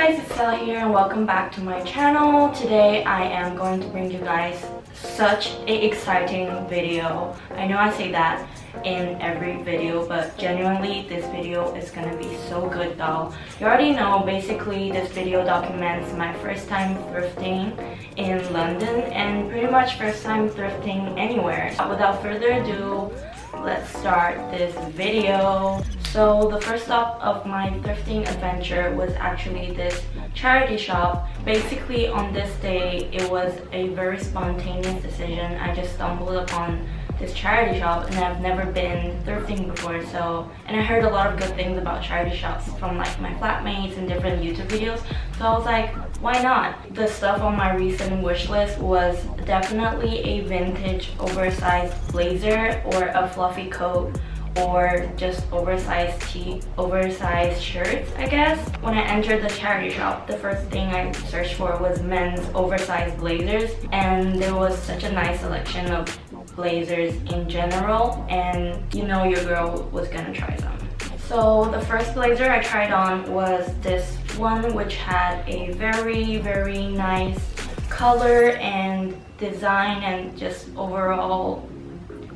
guys, it's Stella here and welcome back to my channel. Today I am going to bring you guys such an exciting video. I know I say that in every video, but genuinely this video is gonna be so good though. You already know, basically this video documents my first time thrifting in London and pretty much first time thrifting anywhere. Without further ado, let's start this video. So the first stop of my thrifting adventure was actually this charity shop. Basically on this day, it was a very spontaneous decision. I just stumbled upon this charity shop and I've never been thrifting before, and I heard a lot of good things about charity shops from like my flatmates and different YouTube videos, so I was like, why not? The stuff on my recent wish list was definitely a vintage oversized blazer or a fluffy coat or just oversized shirts, I guess. When I entered the charity shop, the first thing I searched for was men's oversized blazers, and there was such a nice selection of blazers in general, and you know your girl was gonna try some. So the first blazer I tried on was this one, which had a very nice color and design and just overall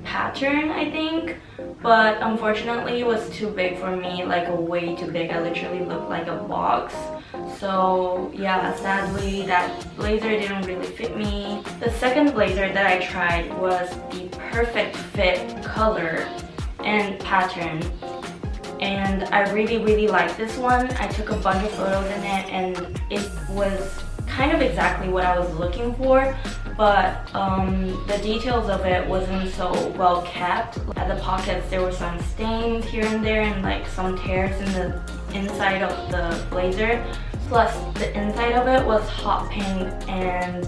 pattern, I think, but unfortunately it was too big for me, like way too big. I literally looked like a box. So yeah, sadly that blazer didn't really fit me. The second blazer that I tried was the perfect fit color and pattern, and I really liked this one. I took a bunch of photos in it and it was kind of exactly what I was looking for, but the details of it wasn't so well kept. At the pockets there were some stains here and there and like some tears in the inside of the blazer, plus the inside of it was hot pink and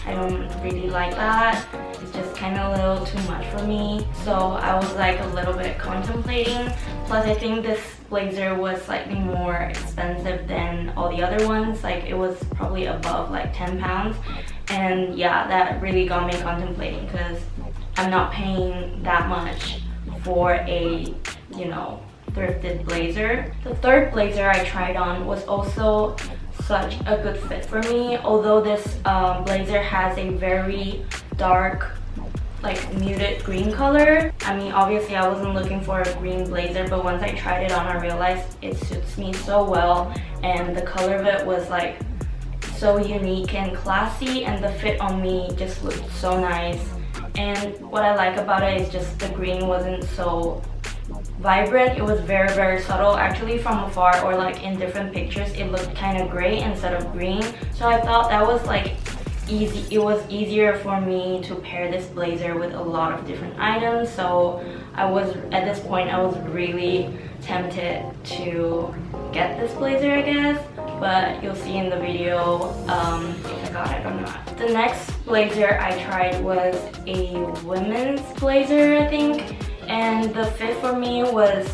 I don't really like that. It's just kind of a little too much for me, so I was like a little bit contemplating. Plus I think this blazer was slightly more expensive than all the other ones, like it was probably above like 10 pounds, and yeah, that really got me contemplating because I'm not paying that much for a, you know, thrifted blazer. The third blazer I tried on was also such a good fit for me, although this blazer has a very dark, like muted green color. I mean, obviously I wasn't looking for a green blazer, but once I tried it on I realized it suits me so well, and the color of it was like so unique and classy, and the fit on me just looked so nice. And what I like about it is just the green wasn't so vibrant. It was very subtle. Actually from afar or like in different pictures it looked kind of gray instead of green, so I thought that was like easy. It was easier for me to pair this blazer with a lot of different items, so I was, at this point I was really tempted to get this blazer, I guess, but you'll see in the video if I got it or not. The next blazer I tried was a women's blazer, I think, and the fit for me was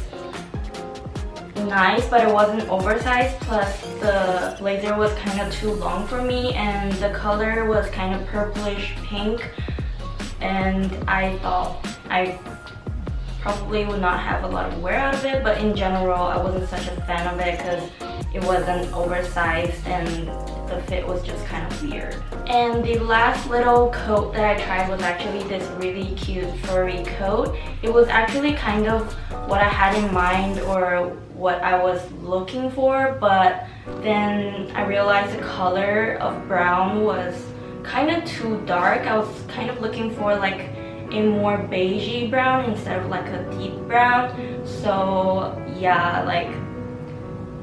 nice, but it wasn't oversized, plus the blazer was kind of too long for me, and the color was kind of purplish pink, and I thought I probably would not have a lot of wear out of it, but in general I wasn't such a fan of it because it wasn't oversized and the fit was just kind of weird. And the last little coat that I tried was actually this really cute furry coat. It was actually kind of what I had in mind or what I was looking for, but then I realized the color of brown was kind of too dark. I was kind of looking for like a more beigey brown instead of like a deep brown, so yeah, like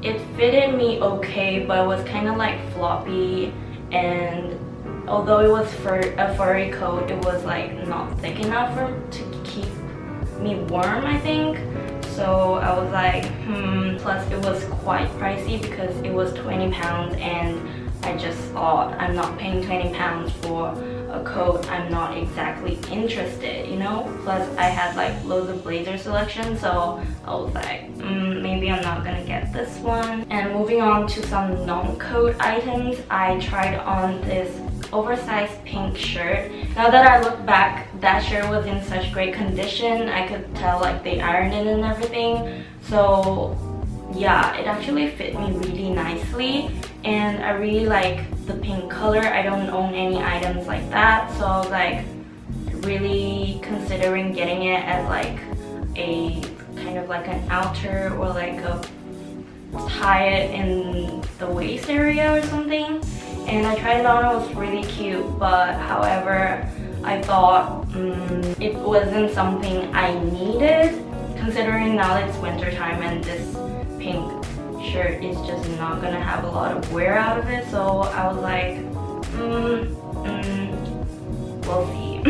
it fitted me okay, but it was kind of like floppy, and although it was a furry coat, it was like not thick enough to keep me warm, I think. So I was like, plus it was quite pricey because it was 20 pounds, and I just thought, I'm not paying 20 pounds for a coat I'm not exactly interested, you know? Plus I had like loads of blazer selection, so I was like, maybe I'm not gonna get this one. And moving on to some non-coat items, I tried on this oversized pink shirt. Now that I look back, that shirt was in such great condition. I could tell like they ironed it and everything, so yeah, it actually fit me really nicely, and I really like the pink color. I don't own any items like that, so I was like really considering getting it as like a kind of like an outer, or like a tie it in the waist area or something. And I tried it on, it was really cute, but however I thought it wasn't something I needed, considering now that it's winter time and this pink shirt is just not gonna have a lot of wear out of it. So I was like, we'll see.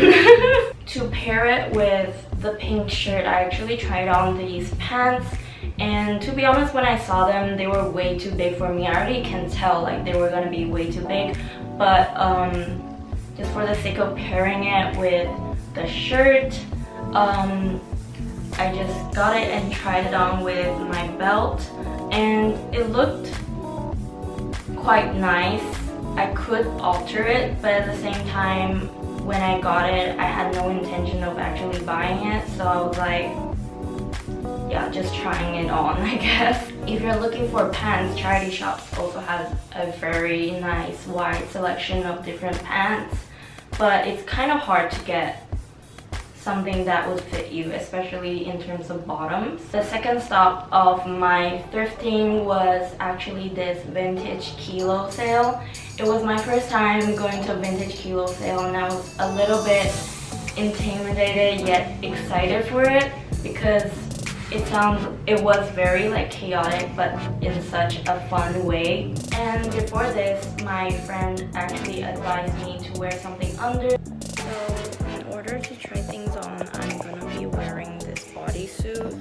To pair it with the pink shirt, I actually tried on these pants, and to be honest, when I saw them, they were way too big for me. I already can tell like they were gonna be way too big, but just for the sake of pairing it with the shirt, I just got it and tried it on with my belt, and it looked quite nice. I could alter it, but at the same time, when I got it, I had no intention of actually buying it, so I was like, yeah, just trying it on, I guess. If you're looking for pants, Charity Shops also has a very nice wide selection of different pants, but it's kind of hard to get something that would fit you, especially in terms of bottoms. The second stop of my thrifting was actually this vintage kilo sale. It was my first time going to a vintage kilo sale, and I was a little bit intimidated yet excited for it, because it was very like chaotic, but in such a fun way. And before this, my friend actually advised me to wear something under. So in order to try things on, I'm gonna be wearing this bodysuit,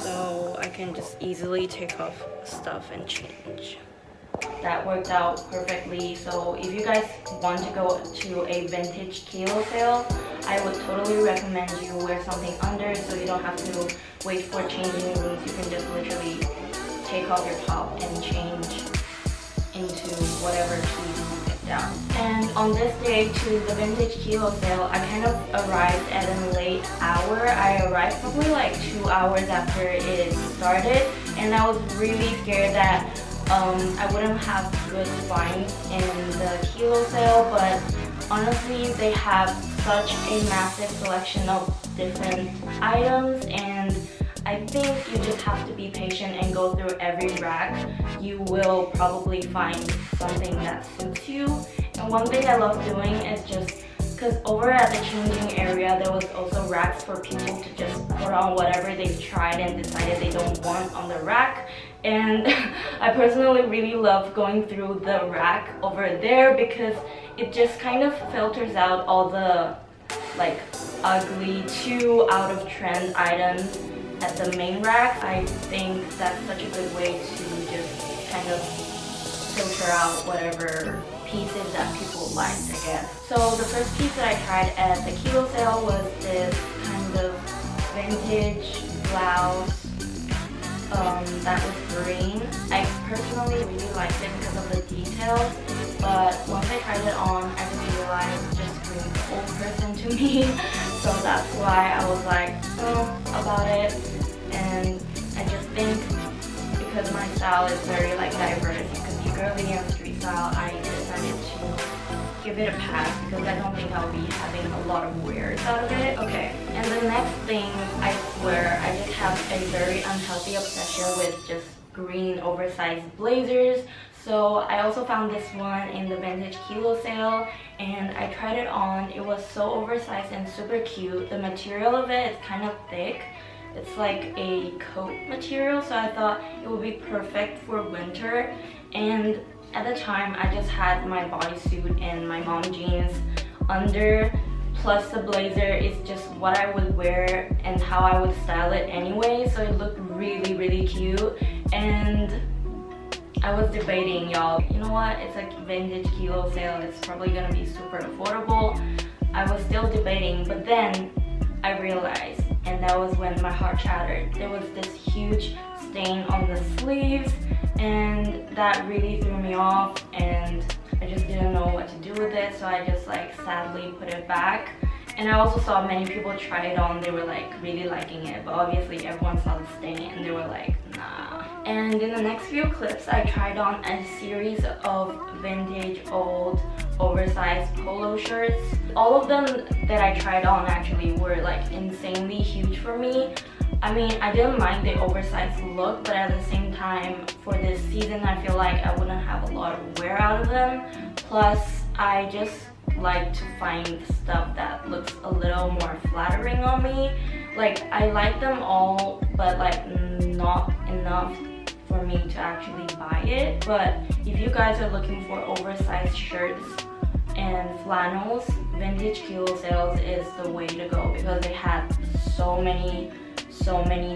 so I can just easily take off stuff and change. That worked out perfectly. So if you guys want to go to a vintage kilo sale, I would totally recommend you wear something under, so you don't have to wait for changing rooms. You can just literally take off your top and change into whatever piece you pick down. And on this day to the vintage kilo sale, I kind of arrived at a late hour. I arrived probably like 2 hours after it started, and I was really scared that I wouldn't have good finds in the kilo sale, but honestly they have such a massive selection of different items, and I think you just have to be patient and go through every rack. You will probably find something that suits you. And one thing I love doing is just, because over at the changing area there was also racks for people to just put on whatever they've tried and decided they don't want on the rack. And I personally really love going through the rack over there, because it just kind of filters out all the like ugly, too out of trend items at the main rack. I think that's such a good way to just kind of filter out whatever pieces that people liked, I guess. So the first piece that I tried at the kilo sale was this kind of vintage blouse that was green. I personally really liked it because of the details, but once I tried it on, I just realized it just screamed old person to me. So that's why I was like, about it. And I just think because my style is very like diverse, it could be girly and street style, I decided to give it a pass because I don't think I'll be having a lot of wears out of it. Okay, and the next thing, I swear, I just have a very unhealthy obsession with just green oversized blazers. So I also found this one in the vintage kilo sale, and I tried it on. It was so oversized and super cute. The material of it is kind of thick. It's like a coat material, so I thought it would be perfect for winter. And at the time, I just had my bodysuit and my mom jeans under, plus the blazer is just what I would wear and how I would style it anyway, so it looked really, really cute. And I was debating, y'all, you know what, it's like vintage kilo sale, it's probably gonna be super affordable. I was still debating, but then I realized, and that was when my heart shattered. There was this huge stain on the sleeves, and that really threw me off, and I just didn't know what to do with it, so I just like sadly put it back. And I also saw many people try it on. They were like really liking it, but obviously everyone saw the stain and they were like, nah. And in the next few clips, I tried on a series of vintage old oversized polo shirts. All of them that I tried on actually were like insanely huge for me. I mean, I didn't mind the oversized look, but at the same time, for this season, I feel like I wouldn't have a lot of wear out of them. Plus, I just like to find stuff that looks a little more flattering on me. Like, I like them all, but like not enough for me to actually buy it. But if you guys are looking for oversized shirts and flannels, vintage Kilo sales is the way to go, because they had so many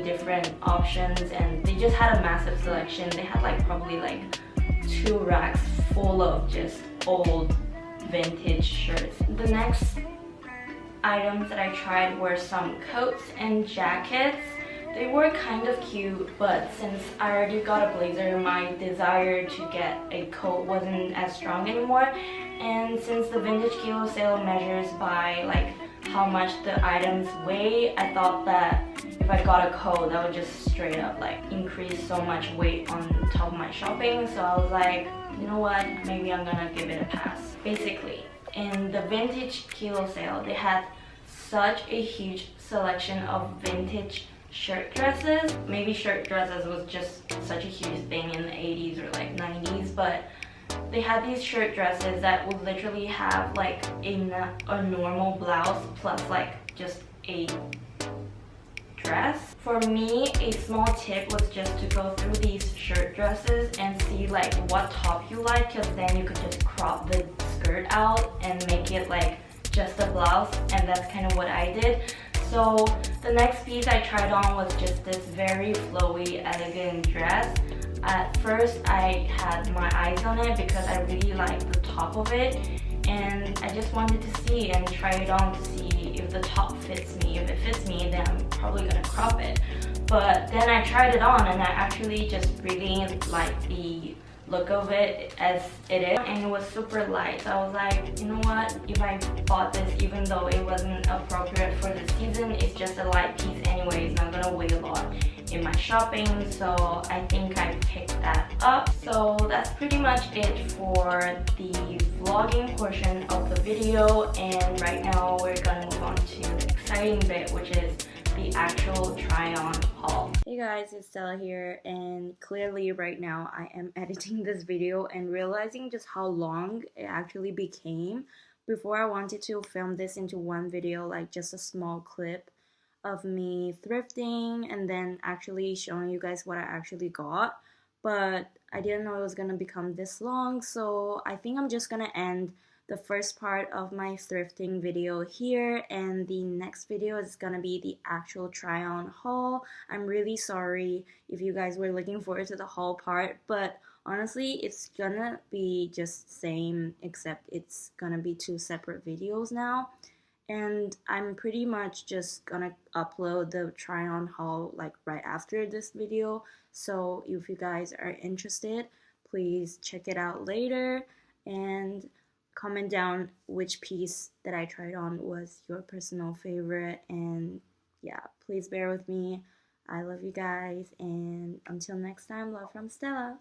different options, and they just had a massive selection. They had like probably like 2 racks full of just old vintage shirts. The next items that I tried were some coats and jackets. They were kind of cute, but since I already got a blazer, my desire to get a coat wasn't as strong anymore. And since the vintage Kilo sale measures by like how much the items weigh, I thought that if I got a coat, that would just straight up like increase so much weight on top of my shopping. So I was like, you know what, maybe I'm gonna give it a pass. Basically, in the vintage Kilo sale, they had such a huge selection of vintage shirt dresses. Maybe shirt dresses was just such a huge thing in the 80s or like 90s, but they had these shirt dresses that would literally have like a normal blouse plus like just a dress. For me, a small tip was just to go through these shirt dresses and see like what top you like, because then you could just crop the skirt out and make it like just a blouse, and that's kind of what I did. So the next piece I tried on was just this very flowy, elegant dress. At first I had my eyes on it because I really liked the top of it, and I just wanted to see and try it on to see if the top fits me. If it fits me, then I'm probably gonna crop it. But then I tried it on and I actually just really liked the look of it as it is, and it was super light. So I was like, you know what, if I bought this, even though it wasn't appropriate for the season, it's just a light piece anyway, it's not gonna weigh a lot in my shopping, so I think I picked that up. So that's pretty much it for the vlogging portion of the video, and right now we're gonna move on to the exciting bit, which is the actual try-on haul. Hey guys, it's Stella here, and clearly right now I am editing this video and realizing just how long it actually became. Before, I wanted to film this into one video, like just a small clip of me thrifting and then actually showing you guys what I actually got, but I didn't know it was gonna become this long, so I think I'm just gonna end the first part of my thrifting video here, and the next video is gonna be the actual try-on haul. I'm really sorry if you guys were looking forward to the haul part, but honestly it's gonna be just same, except it's gonna be 2 separate videos now, and I'm pretty much just gonna upload the try-on haul like right after this video. So if you guys are interested, please check it out later and comment down which piece that I tried on was your personal favorite. And yeah, please bear with me. I love you guys, and until next time, love from Stella.